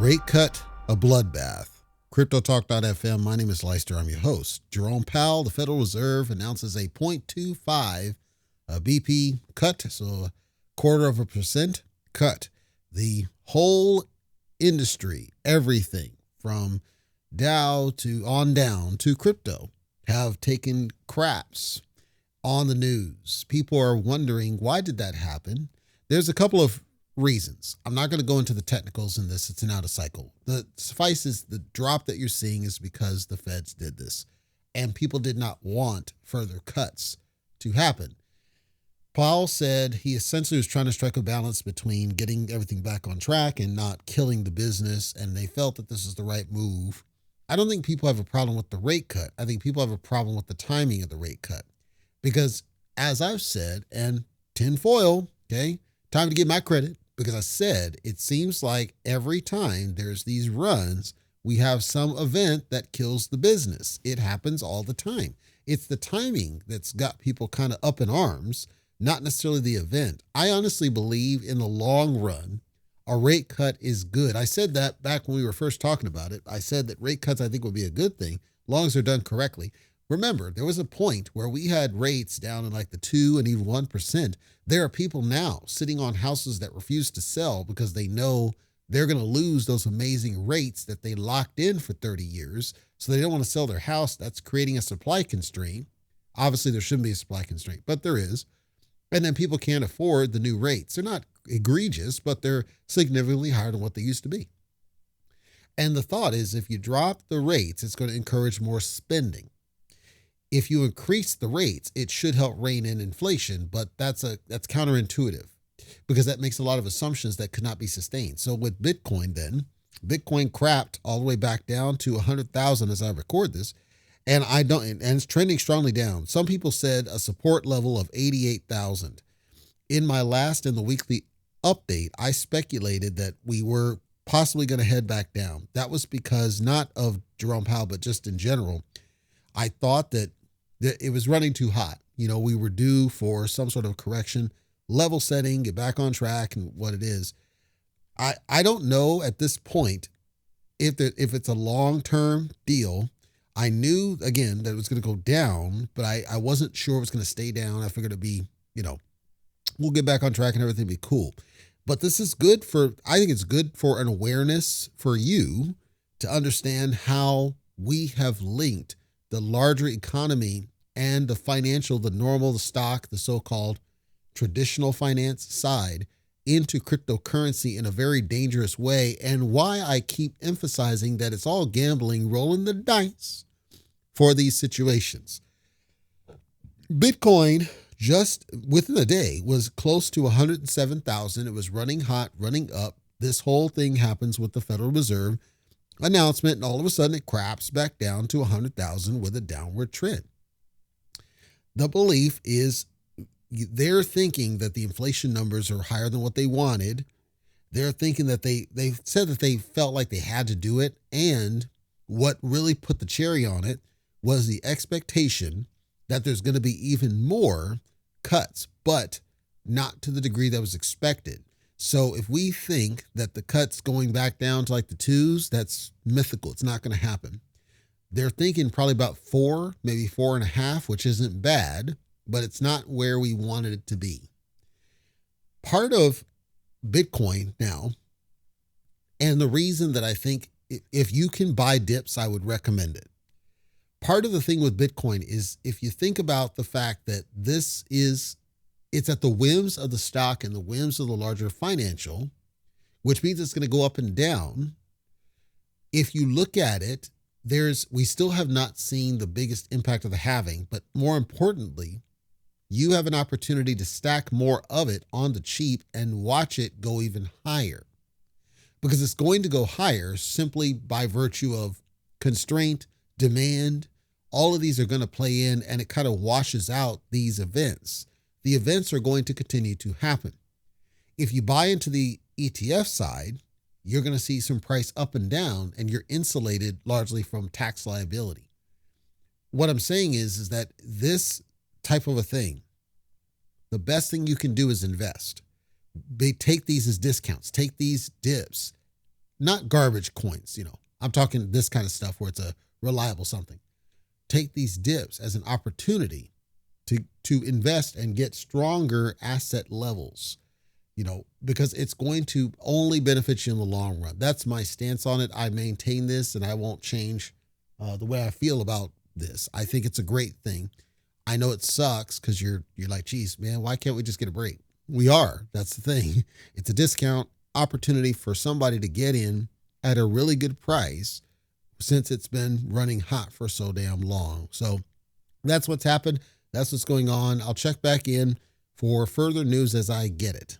Rate cut, a bloodbath. CryptoTalk.fm. My name is Leister. I'm your host. Jerome Powell, the Federal Reserve, announces a 0.25 BP cut, so a 0.25% cut. The whole industry, everything from Dow to on down to crypto, have taken craps on the news. People are wondering, why did that happen? There's a couple of reasons. I'm not going to go into the technicals in this. It's an out of cycle. The suffice is the drop that you're seeing is because the feds did this and people did not want further cuts to happen. Powell said he essentially was trying to strike a balance between getting everything back on track and not killing the business, and they felt that this is the right move. I don't think people have a problem with the rate cut. I think people have a problem with the timing of the rate cut because, as I've said, and tinfoil, okay, time to get my credit, because I said it seems like every time there's these runs, we have some event that kills the business. It happens all the time. It's the timing that's got people kind of up in arms, not necessarily the event. I honestly believe in the long run, a rate cut is good. I said that back when we were first talking about it. I said that rate cuts I think would be a good thing, as long as they're done correctly. Remember, there was a point where we had rates down in like the 2 and even 1%. There are people now sitting on houses that refuse to sell because they know they're going to lose those amazing rates that they locked in for 30 years. So they don't want to sell their house. That's creating a supply constraint. Obviously, there shouldn't be a supply constraint, but there is. And then people can't afford the new rates. They're not egregious, but they're significantly higher than what they used to be. And the thought is if you drop the rates, it's going to encourage more spending. If you increase the rates, it should help rein in inflation, but that's counterintuitive because that makes a lot of assumptions that could not be sustained. So with Bitcoin then, Bitcoin crapped all the way back down to 100,000 as I record this, and it's trending strongly down. Some people said a support level of 88,000. In the weekly update, I speculated that we were possibly going to head back down. That was because not of Jerome Powell, but just in general, I thought that it was running too hot. You know, we were due for some sort of correction, level setting, get back on track and what it is. I don't know at this point if it's a long-term deal. I knew, again, that it was going to go down, but I wasn't sure it was going to stay down. I figured it'd be, we'll get back on track and everything be cool. But this is I think it's good for an awareness for you to understand how we have linked the larger economy and the normal, the stock, the so-called traditional finance side into cryptocurrency in a very dangerous way, and why I keep emphasizing that it's all gambling, rolling the dice for these situations. Bitcoin, just within a day, was close to 107,000. It was running hot, running up. This whole thing happens with the Federal Reserve announcement, and all of a sudden it craps back down to 100,000 with a downward trend. The belief is they're thinking that the inflation numbers are higher than what they wanted. They're thinking that they said that they felt like they had to do it. And what really put the cherry on it was the expectation that there's going to be even more cuts, but not to the degree that was expected. So if we think that the cuts going back down to like the 2s, that's mythical. It's not going to happen. They're thinking probably about 4, maybe 4.5, which isn't bad, but it's not where we wanted it to be. Part of Bitcoin now, and the reason that I think if you can buy dips, I would recommend it. Part of the thing with Bitcoin is if you think about the fact that it's at the whims of the stock and the whims of the larger financial, which means it's going to go up and down. If you look at it, we still have not seen the biggest impact of the halving, but more importantly, you have an opportunity to stack more of it on the cheap and watch it go even higher, because it's going to go higher simply by virtue of constraint, demand. All of these are going to play in, and it kind of washes out these events. The events are going to continue to happen. If you buy into the ETF side, you're going to see some price up and down, and you're insulated largely from tax liability. What I'm saying is that this type of a thing, the best thing you can do is invest. Take these as discounts, take these dips, not garbage coins, I'm talking this kind of stuff where it's a reliable something. Take these dips as an opportunity to invest and get stronger asset levels, because it's going to only benefit you in the long run. That's my stance on it. I maintain this and I won't change the way I feel about this. I think it's a great thing. I know it sucks because you're like, geez, man, why can't we just get a break? We are. That's the thing. It's a discount opportunity for somebody to get in at a really good price since it's been running hot for so damn long. So that's what's happened. That's what's going on. I'll check back in for further news as I get it.